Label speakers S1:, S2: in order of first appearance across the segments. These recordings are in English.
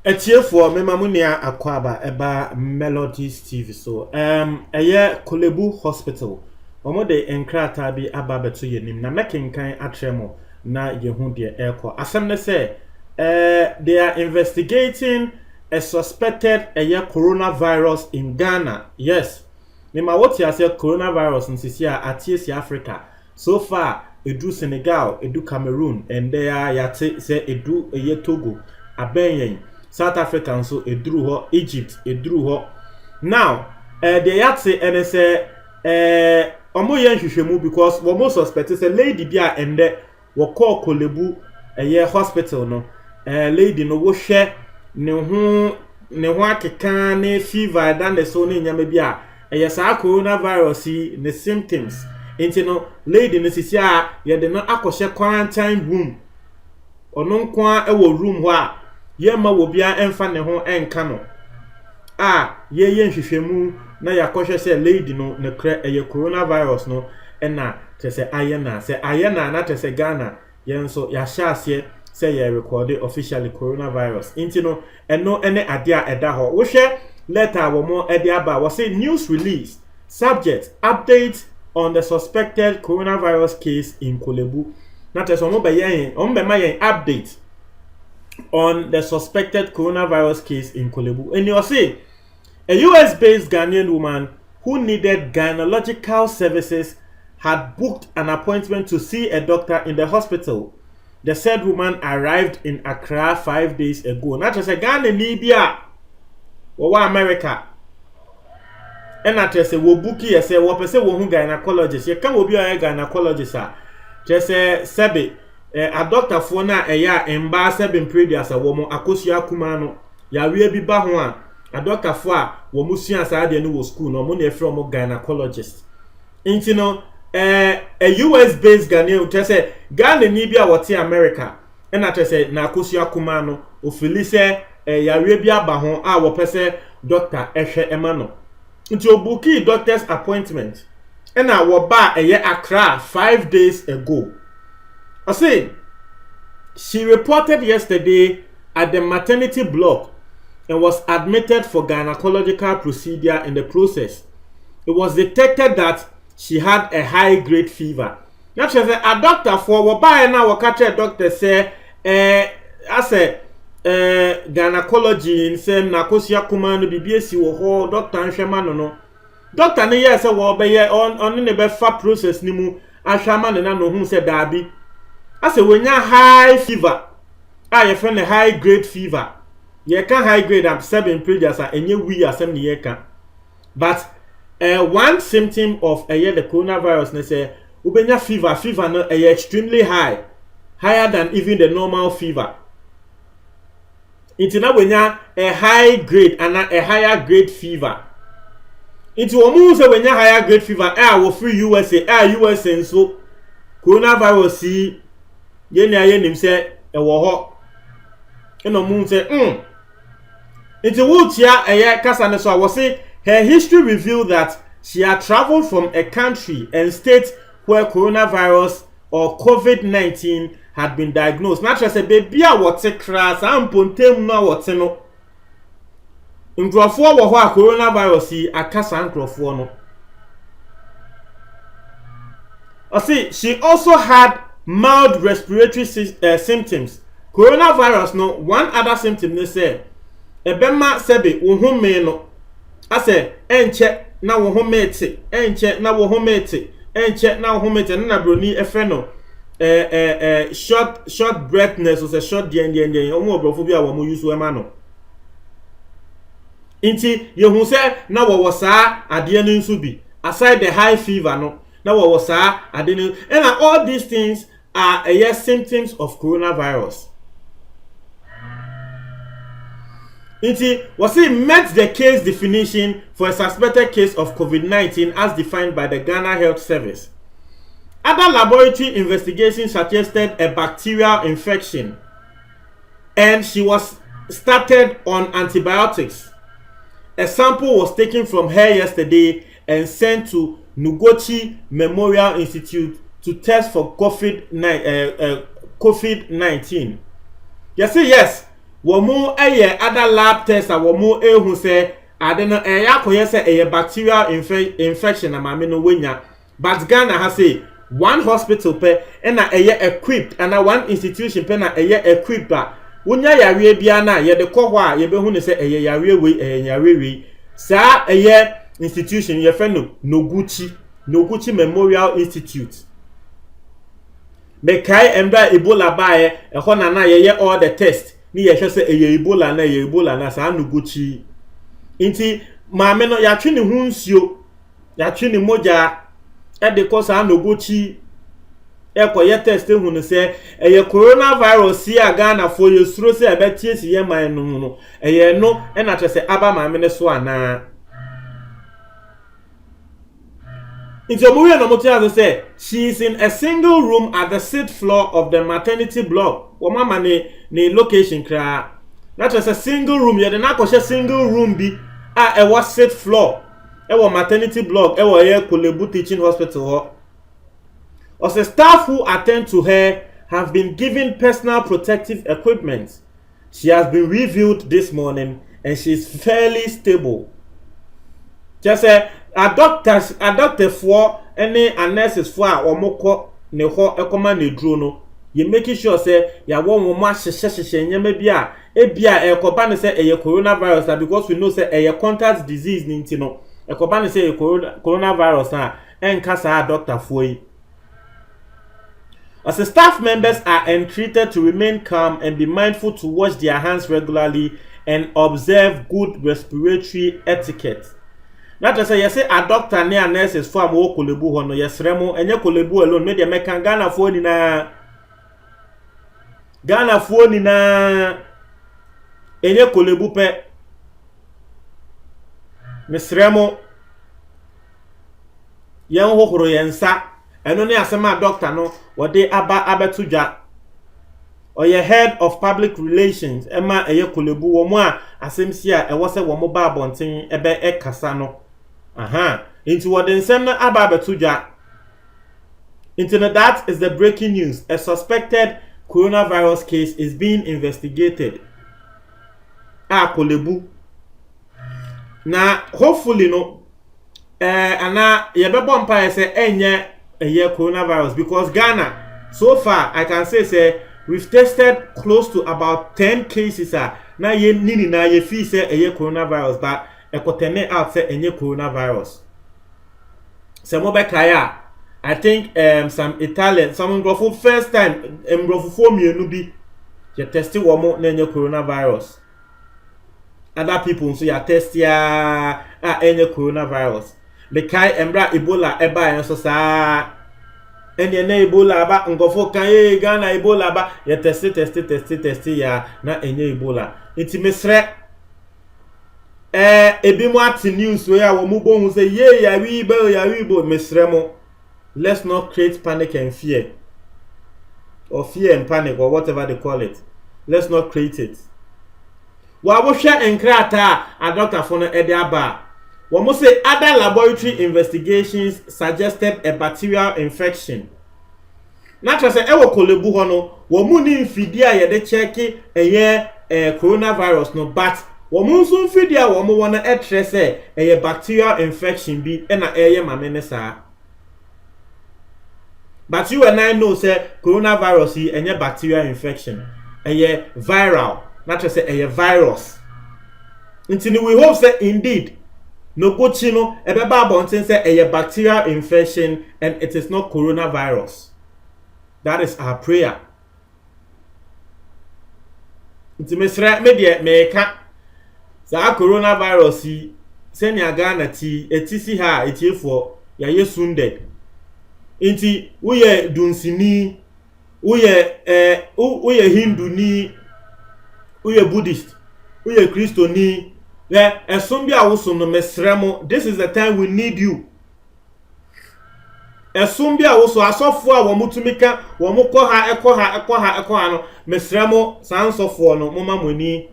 S1: Etiefo memamunia akwaba eba Melodies TV so eye Kolebu Hospital omo de enkrata bi aba beto yenim na mekenkan atremo na yehu de eko asem ne say they are investigating a suspected coronavirus in Ghana. Yes, mema what you say coronavirus in Sisia Atiesi Africa so far edu Senegal edu Cameroon and they are yate say edu Togo abenyen South Africa so edru ho Egypt edru ho now they yate and say omo yen hwehwemu because we most suspect say lady bia ende wo call Kolebu hospital no lady no wo hwe ne ho akeka ne fever dan the so ne nyama bia sa coronavirus ne symptoms enti no lady no sisi a ye de no akɔhye quarantine room ono nko a wo room ho a ye ma wo bia emfa ne ho enka no ye nhwehwemu na yakɔhwe se lady no ne kra coronavirus no na tese ayena na tese Ghana yen so ya hyase say ye recorded officially coronavirus intino eno ene ade a eda ho wo hwe letter wo mo ede aba wo say news release subject update on the suspected coronavirus case in Kolebu na tese mo be ma yen update on the suspected coronavirus case in Kolebu and you say a US-based Ghanaian woman who needed gynecological services had booked an appointment to see a doctor in the hospital. The said woman arrived in Accra 5 days ago. Not just a Ghana, Libya, or America. And not just a wobuki, I say, what per se, one gynecologist. You can't be a gynecologist. Just a Sebi, a doctor for na a ya emba Sebin previous a woman, Akosia Kumano, ya will be bahwa, a doctor for Womusian Sadia New School, no money from a gynecologist. Intino. A US-based Ghanaian tell say Ghana Nibia wati America and I say na Akosia Kumano ofilise yarebia ba ho a wo pese doctor ehwe emano nti obuki doctor's appointment and I wo ba Accra 5 days ago. I say she reported yesterday at the maternity block and was admitted for gynecological procedure. In the process it was detected that she had a high-grade fever. Now she said, a doctor for whereby now we catch a doctor say, as a gynecology in same Nakosia Kumano BBS wo doctor Anshaman no. Doctor ne yes wo be on ne be fa process ni mu Anshaman na no hu say dabi. As a when high fever, ye friend a high-grade fever. Ye can high-grade am 7 previous and enye we asem ni ye can. But one symptom of the coronavirus ne say ubenya fever no extremely high, higher than even the normal fever. Into na wenya a high grade and a higher grade fever. Into omu say wenya higher grade fever wo free USA so coronavirus si ye na ye nim say wo ho eno mu say into wo tia kasa ne so wo say her history revealed that she had traveled from a country and state where coronavirus or COVID-19 had been diagnosed. Not just a baby a what crass and pontem no what no. Nkrofo wo ho a coronavirus yi akasa nkrofo no. She also had mild respiratory symptoms. Coronavirus no one other symptom they say ebema sebe wo ho me no ase enche na wo homete enche na wo homete enche na wo homete na broni efe no short breathness or short den omo obrofo bi a wo mo use we ma no inti ye hu se na wo saa ade no nso bi aside the high fever no na wo saa ade no and all these things are symptoms of coronavirus. Inti was he met the case definition for a suspected case of COVID-19 as defined by the Ghana Health Service. Other laboratory investigations suggested a bacterial infection and she was started on antibiotics. A sample was taken from her yesterday and sent to Noguchi Memorial Institute to test for COVID-19. Yes, womu eye other lab tests a womu ehu say adeno yakoye say a bacterial infection amame no wenya, but Ghana has say one hospital pe na equipped and one institution pe na equipped ba wonya yare bia na ye de kɔ hɔ a ye behu ne say yare we yare we sa institution ye fe no Noguchi Memorial Institute. Mekai embra Ebola bae ehɔ na ye all the test ni ye hwɛ sɛ Ebola na sa Noguchi inti maame no ya twe ne hu nsuo ya twe ne moja e de kɔ sa Noguchi ye test hu ne sɛ coronavirus ya Ghana for ye suro sɛ ebetie si ye man no no no e na kyerɛ sɛ aba maame ne so ana. Into Muya Nomotia say she is in a single room at the 6th floor of the maternity block. Mama ne location kra. That was a single room. You didn't have a single room be it was 6th floor. It was maternity block. It was here Kolebu Teaching Hospital. As the staff who attend to her have been given personal protective equipment. She has been reviewed this morning and she is fairly stable. Just a doctor for any nurses for omoko ne ho ekoma ne duro no ye making sure say ya won wo ma hyehyehye nyema bia ekoba ne say coronavirus because we know say contact disease ni ntino ekoba ne say coronavirus enka sa doctor for yi. As the staff members are entreated to remain calm and be mindful to wash their hands regularly and observe good respiratory etiquette. Not to say yes, a doctor near nurses for more Kolebu hono yes remo and your Kolebu alone made a Ghana phone in a Ghana phone in a your Kolebu pe Miss Remo young hokoro yensa and only as a doctor no what they abatuja or your head of public relations Emma a your Kolebu womwa asemsia and was a womoba bonting ebe kasano. Into what the Nsemna Ababatuja. Internet, that is the breaking news. A suspected coronavirus case is being investigated. Kolebu. Now, hopefully, no. Ana yebebo mpa say enye coronavirus because Ghana, so far, I can say we've tested close to about 10 cases. Na ye nini na ye fi say coronavirus, but ekotene out say enye coronavirus. Semobekaya, I think some Italian, some for first time for mienu bi je testi womo na enye coronavirus. Other people so ya test ya enye coronavirus. Bekai embra Ebola eba enso sa enye na Ebola ba ngofo kan Ghana Ebola ba ya testi ya na enye Ebola. Iti mesre ebi mo at news where wo mo bo hu say ya wibo mesremo. Let's not create panic and fear or fear and panic or whatever they call it. Let's not create it. Wa wo hwe enkrata a doctor for no aba wo mo say other laboratory investigations suggested a bacterial infection. Na tra say ewo Kolebu ho no wo mu ni mfidi a ye de check coronavirus no but womun so mfidi a wo mo wona etre say bacterial infection bi na mame ne saa. But you and I know say coronavirus is a bacterial infection. Viral. Not to say a virus. Until we hope say indeed Noguchi no ebeba bonten say a bacterial infection and it is not coronavirus. That is our prayer. Until media meka sa coronavirus yi senya Ghana ti etisi ha etiefo ya yesunde. Inti uye dunsini uye Hindu ni uye Buddhist uye Christo ni esombi awuso no mesremo. This is the time we need you. Esombi awuso asofo a wo mutumika wo mukọ ha ekoha no mesremo sansofo no moma moni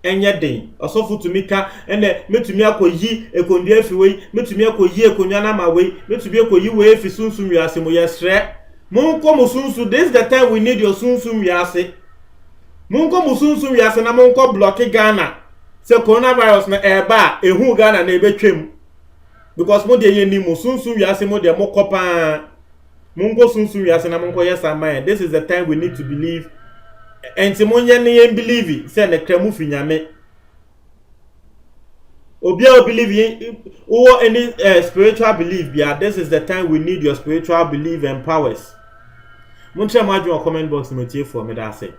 S1: enye den osofo tumi ka ene metumi akoyi ekondua efiwe metumi akoyi ekondua na mawe metumi akoyi we efi sunsun wiase mo yesre monko mo sunsun. This is the time we need your sunsun wiase. Monko mo sunsun wiase na monko block Ghana se coronavirus na eba ehu Ghana na ebetwem because mo de ye ni mo sunsun wiase mo de mo kopa monko sunsun wiase na monko yesa man. This is the time we need to believe. Enti monye ne yen believe say na kremu finyame obi a believe or any spiritual belief bia. This is the time we need your spiritual belief and powers. Munche madwo comment box me tie for me da say